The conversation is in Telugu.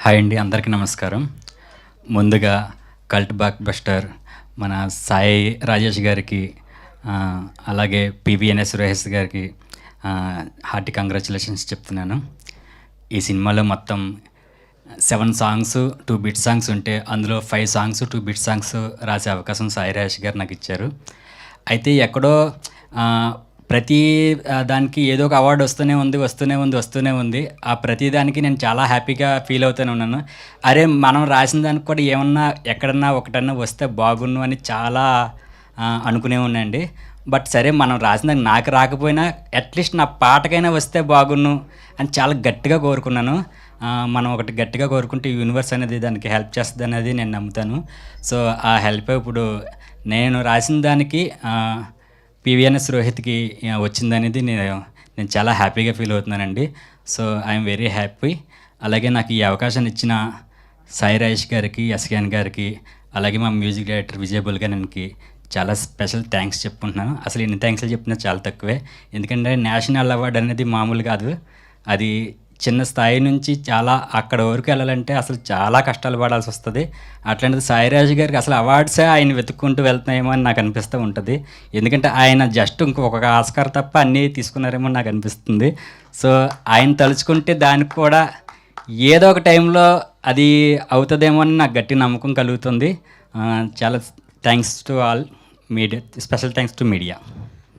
హాయ్ అండి, అందరికీ నమస్కారం. ముందుగా కల్ట్ బ్లాక్ బస్టర్ మన సాయి రాజేష్ గారికి, అలాగే పివిఎన్ఎస్ సురేష్ గారికి హార్టీ కంగ్రాచులేషన్స్ చెప్తున్నాను. ఈ సినిమాలో మొత్తం 7 సాంగ్స్ 2 బిట్ సాంగ్స్ ఉంటే అందులో 5 సాంగ్స్ 2 బిట్ సాంగ్స్ రాసే అవకాశం సాయి రాజేష్ గారు నాకు ఇచ్చారు. అయితే ఎక్కడో ప్రతి దానికి ఏదో ఒక అవార్డు వస్తూనే ఉంది. ఆ ప్రతి దానికి నేను చాలా హ్యాపీగా ఫీల్ అవుతూనే ఉన్నాను. అరే, మనం రాసిన దానికి కూడా ఏమన్నా ఎక్కడన్నా ఒకటన్నా వస్తే బాగున్ను అని చాలా అనుకునే ఉన్నాయండి. బట్ సరే, మనం రాసిన దానికి నాకు రాకపోయినా అట్లీస్ట్ నా పాటకైనా వస్తే బాగున్ను అని చాలా గట్టిగా కోరుకున్నాను. మనం ఒకటి గట్టిగా కోరుకుంటే యూనివర్స్ అనేది దానికి హెల్ప్ చేస్తుంది అనేది నేను నమ్ముతాను. సో ఆ హెల్ప్ ఇప్పుడు నేను రాసిన దానికి పివిఎన్ఎస్ రోహిత్కి వచ్చిందనేది నేను చాలా హ్యాపీగా ఫీల్ అవుతున్నానండి. So I'm very happy. అలాగే నాకు ఈ అవకాశాన్ని ఇచ్చిన సాయి రాజేష్ గారికి, ఎస్కేఎన్ గారికి, అలాగే మా మ్యూజిక్ డైరెక్టర్ విజయ్ బుల్గనన్కి చాలా స్పెషల్ థ్యాంక్స్ చెప్పుకుంటున్నాను. అసలు ఎన్ని థ్యాంక్స్లు చెప్పినా చాలా తక్కువే. ఎందుకంటే నేషనల్ అవార్డు అనేది మామూలు కాదు. అది చిన్న స్థాయి నుంచి చాలా అక్కడ వరకు వెళ్ళాలంటే అసలు చాలా కష్టాలు పడాల్సి వస్తుంది. అట్లాంటిది సాయిరాజు గారికి అసలు అవార్డ్సే ఆయన వెతుక్కుంటూ వెళ్తున్నాయేమో అని నాకు అనిపిస్తూ ఉంటుంది. ఎందుకంటే ఆయన జస్ట్ ఇంకొక ఆస్కార్ తప్ప అన్నీ తీసుకున్నారేమో నాకు అనిపిస్తుంది. సో ఆయన తలుచుకుంటే దానికి కూడా ఏదో ఒక టైంలో అది అవుతుందేమో అని నాకు గట్టి నమ్మకం కలుగుతుంది. చాలా thanks to all media, special thanks to media.